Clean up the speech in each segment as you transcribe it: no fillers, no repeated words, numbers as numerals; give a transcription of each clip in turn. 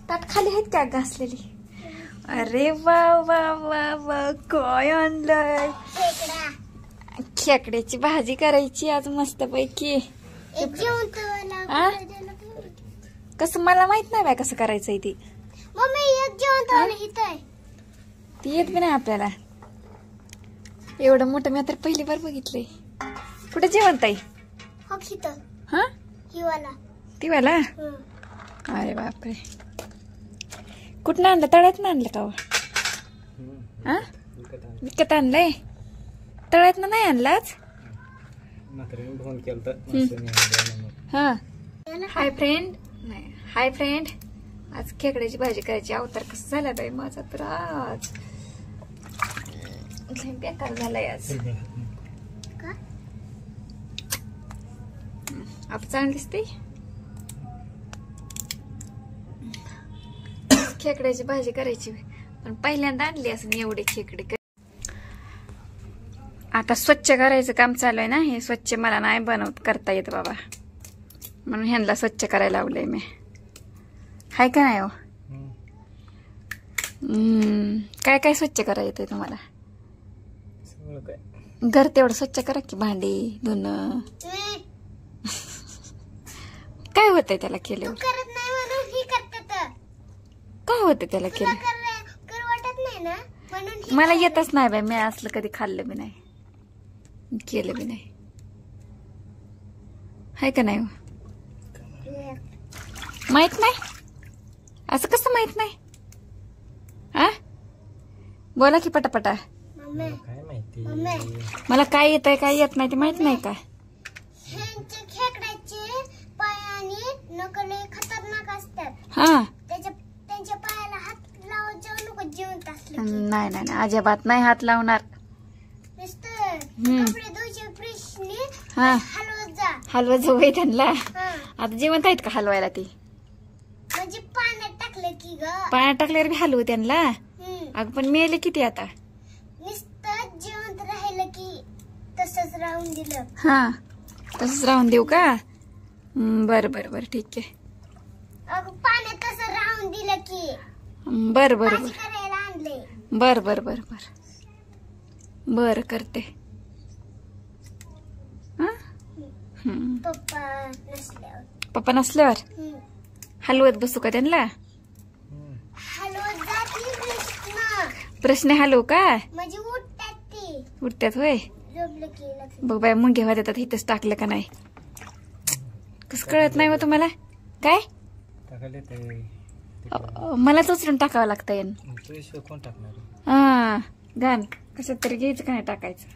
ताट खाली आहेत का घासलेली? अरे वा वा वा वा, काय आणलंय? खेकड्याची भाजी करायची आज मस्त पैकी. कसं मला माहित नाही बाय कसं करायचंय ती. ती येत बी नाही आपल्याला. एवढं मोठं मी तर पहिली बार बघितलंय. कुठे जेवण ताई? हा ती वाला. अरे बापरे, कुठं आणलं? तळ्यात ना आणलं का? हा विकत आणलंय? तळ्यात नाही आणलाच. हा हाय फ्रेंड. नाही हाय फ्रेंड, आज खेकड्याची भाजी करायची. अवतार कसं झाला बाई माझा तर आज बेकार झालाय आज. आता चांगली दिसते. खेकड्याची भाजी करायची पण पहिल्यांदा आणली असं एवढे खेकडे. आता स्वच्छ करायचं काम चालू आहे ना. हे स्वच्छ मला नाही करता येत बाबा, म्हणून ह्यांना स्वच्छ करायला लावलंय मी. हाय का नाही हो? काय काय स्वच्छ करायला येतंय तुम्हाला? घर तेवढं स्वच्छ करा की, भांडी धुणं. काय होतंय त्याला केलं? काय होतं त्याला केलं? मला येतच नाही बाई, मी असलं कधी खाल्लं बी नाही, केलं बी नाही. हाय का नाही? माहित नाही? असं कसं माहित नाही? आ बोला की पटापटा. मला काय येत आहे काय येत नाही ते माहित नाही का? खेकड्याचे पायाने नकले खतरनाक असतात. हा त्यांच्या पायाला हात लावत जाऊ नको जेवण असले. नाही नाही नाही, अजिबात नाही हात लावणार. कपडे धुवायचे फ्रेशने हलवत जा. हलवा जाऊ त्यांना. आता जिवंत आहेत का हलवायला? ती म्हणजे पाण्यात टाकलं की ग. पाण्यात टाकल्यावर बी हलवू त्यांना. अगं पण मेले किती आता? नुसतं जिवंत राहिलं की तसंच राहून दिलं. हा तसंच राहून देऊ का? बर बर बर ठीक आहे. अगं पाण्यात तसं राहून दिलं की. बर बर बर करायला आणले. बर बर बर बर बर करते. पप्पा नसल्यावर हलवत बसू का त्यांना? हलवत जाती प्रश्न हलवू का? म्हणजे उठतात ते. उठतात होय. बघ बाय मुंग्या होत्या तर इथंच टाकलं का नाही? कसं कळत नाही हो तुम्हाला? काय मलाच उचलून टाकावं लागतं. हा घाण कशात तरी घ्यायचं का नाही टाकायचं.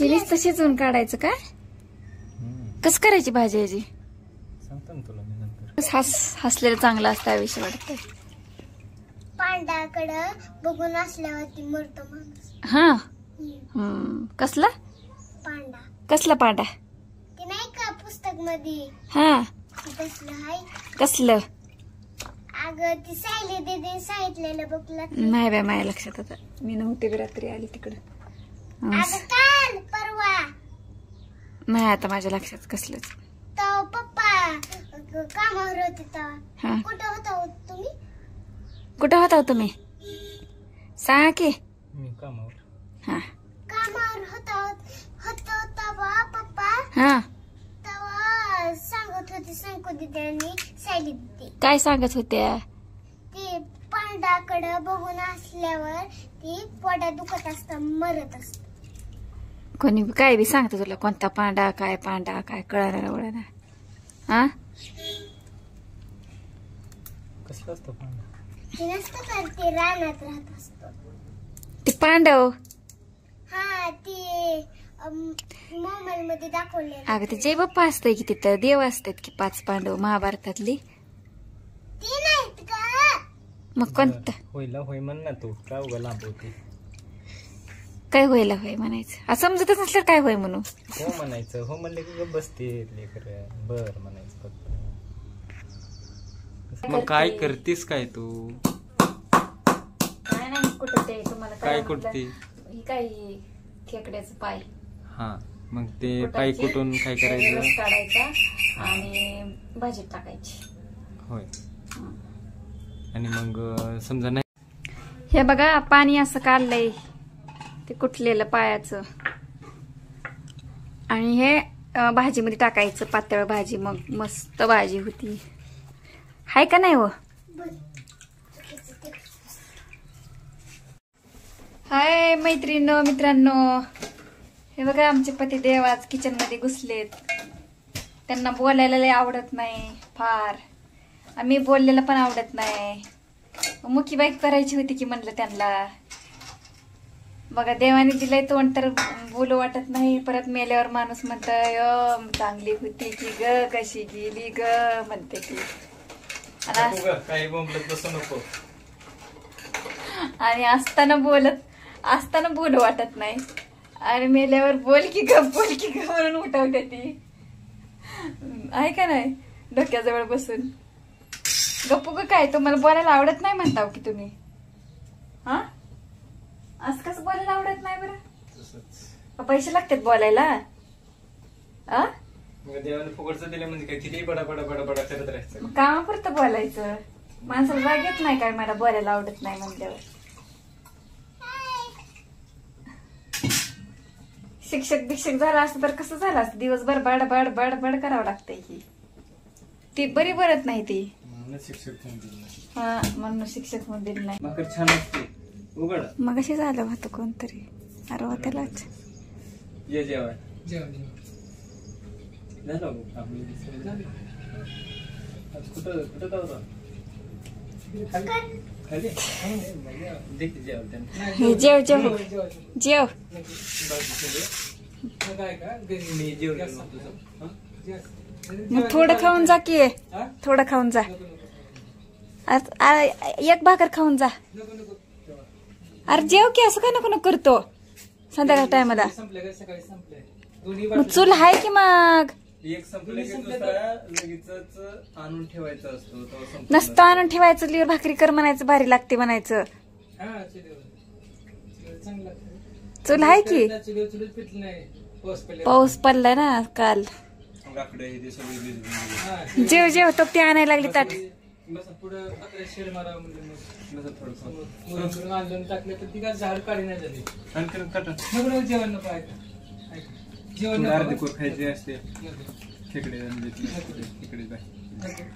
हिरीच शिजवून काढायचं का? कसं करायची भाजी याची? हसलेलं चांगलं असतं आयुष्य वाटतंय. पांडाकडं बघून असल्यावरती मरतो माणूस. हा कसला पांडा? कसला पांडा? ते नाही का पुस्तक मध्ये? हा तसलं हाय. कसलं? अगं ती सायली दीदी सांगितलेलं बघ. नाही बाय माझ्या लक्षात आता, मी नव्हते रात्री आली तिकडं. काल परवा नाही आता माझ्या लक्षात कसलंच. तो पप्पा कामावर होते तेव्हा. कुठं होता तुम्ही? कुठं होता तुम्ही? सांगा की. मी कामावर. हा कामावर होता तेव्हा पप्पा. हा तेव्हा सांगत होते संकू दीदी आणि सायली दीदी. काय सांगत होत्या? ते पांडाकडं बघून असल्यावर ती पोटात दुखत असतं, मरत असत. कोणी काय बी सांगत तुला? कोणता पांडा काय कळणार वळणार? हा कसलं असतं पांडा? ते नसतं तर ते रानात राहत असतो ते पांडव. हा ते मोबाईल मध्ये दाखवले. अगं ते जय बाप्पा असतंय की तिथं, देव असतात की 5 पांडव महाभारतातली. ते नाहीत का? मग कोणतं? होयला होय म्हण ना तू. काय उगा लांब होती? काय व्हायला होय म्हणायचं? समजतच नसलं काय होय म्हणू. हो म्हणायचं. हो म्हणले की बसते लेकर. बर म्हणायचं फक्त. मग काय करतीस काय तू? काय नाही कुठं ते तुम्हाला काय कुठते? काय खेकड्याचं पाय. हा मग ते पाय कुठून काय करायचं? काढायचा आणि भाजीत टाकायची. होय. आणि मग समजा नाही, हे बघा पाणी असं काढलंय ते कुठलेलं पायाचं, आणि हे भाजीमध्ये टाकायचं, पातळ भाजी. मग मस्त भाजी होती, हाय का नाही? हो, हाय मैत्रिणींनो, मित्रांनो. हे बघा आमचे पतिदेव आज किचन मध्ये घुसलेत. त्यांना बोलायला लय आवडत नाही फार, आम्ही बोललेलं पण आवडत नाही. मुकी बाईक करायची होती की म्हणलं त्यांना. बघा देवाने दिलंय तोंड तर बोलू वाटत नाही. परत मेल्यावर माणूस म्हणतोय चांगली होती की ग, कशी गेली ग म्हणते की. काही बोंबलत बसू नको. आणि असताना बोलू वाटत नाही, आणि मेल्यावर बोल की ग म्हणून उठवते ती. आहे का नाही? डोक्याजवळ बसून गप्पू ग. काय तुम्हाला बोलायला आवडत नाही म्हणताव की तुम्ही? हा, असं कसं बोलायला आवडत नाही बरं? पैसे लागतात बोलायला. देवाने फुकटचं दिलं म्हणजे काय, किती बडा बडा बडा बडा करत राहायचं. कामापुरतं बोलायचं. माणसाला राग येत नाही काय मला बोलायला आवडत नाही म्हणल्यावर? शिक्षक झाला असतं तर कसं झालं असतं? दिवसभर बड बड बड बड करावं लागतंय की. ती बरी बरत नाही ती. शिक्षक हा, म्हणून शिक्षक म्हणून दिली नाही. भाकर छान असते. उघड मग अशी झालं होतं कोणतरी. अरे त्यालाच ये जेवण. जेव जेव जेव. थोडं खाऊन जा की, थोडं खाऊन जा. एक भाकर खाऊन जा. अरे जेव की, असं काय नको नको करतो संध्याकाळ टायमाला. चूल आहे की मग. एक संपलं की दुसरा लगेच आणून ठेवायचा असतो. नसतं आणून ठेवायचं. लिवर भाकरी कर म्हणायचं, भारी लागते म्हणायचं. चूल आहे की. पाऊस पडलाय ना काल. जेव जेव. तो ती आणायला लागली ताट. झाड काढी नाही झाली.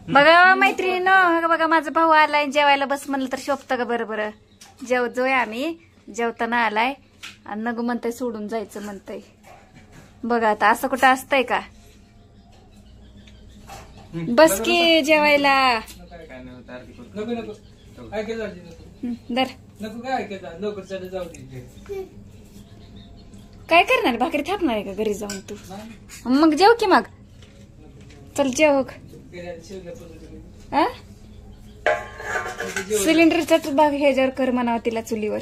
बघा मैत्रिणीनं, बघा माझा भाऊ आलाय जेवायला बस म्हणलं तर शोभतं का? बरं जेवतोय आम्ही. जेवताना आलाय आणि नगू म्हणतय सोडून जायचं म्हणतय. बघा आता असं कुठं असतंय का? बस की जेवायला. दर काय करणार? भाकरी थापणार आहे का घरी जाऊन तू? मग जेव की मग. चल जेव. सिलेंडरचाच भाग ह्याच्यावर कर म्हणावं तिला चुलीवर.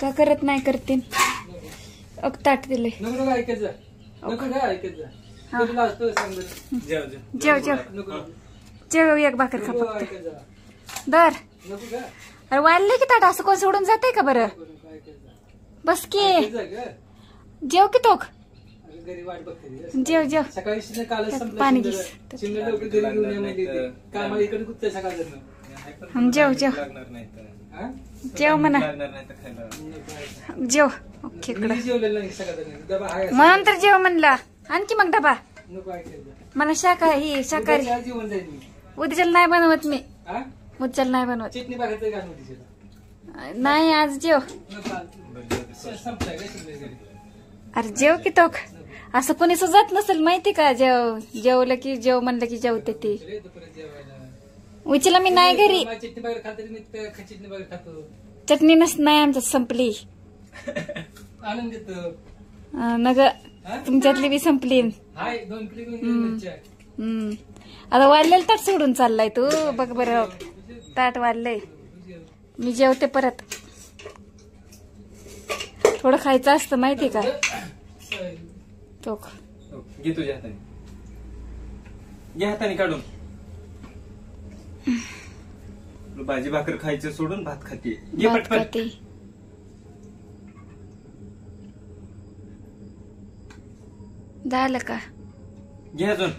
का करत नाही? करते. ताट दिले. जेव जेव जेव. एक भाकर खा फक्त. दर. अरे वाढले की ताट. असं कोण सोडून जाते का बरं? बस की. जेव की तो. जेव जेव. पाणी घे. जेव जेव जेव म्हणा. जेव. ओके म्हणून तर जेव म्हणला. आणखी मग डबा. मला शाकाहारी उद्याच्याला नाही बनवत मी. उद्याच्याला नाही बनवत. नाही आज जेव. अरे जेव की तो. असं कोणी सुजात नसेल माहिती का? जेवलं की जेव म्हणलं की जेवते ती. उचला मी नाही घरी. चटणी नाही आमच्यात संपली. नग तुमच्यातली बी संपली. आता वाढलेलं ताट सोडून चाललाय तू. बघ बरं ताट वाढलंय. मी जेवते परत. थोडं खायचं असतं माहिती का? तो घे तुझ्या हाताने. घे हाताने काढून. भाजी भाकर खायचं सोडून भात खाते. घे पटपट. झालं का? घे अजून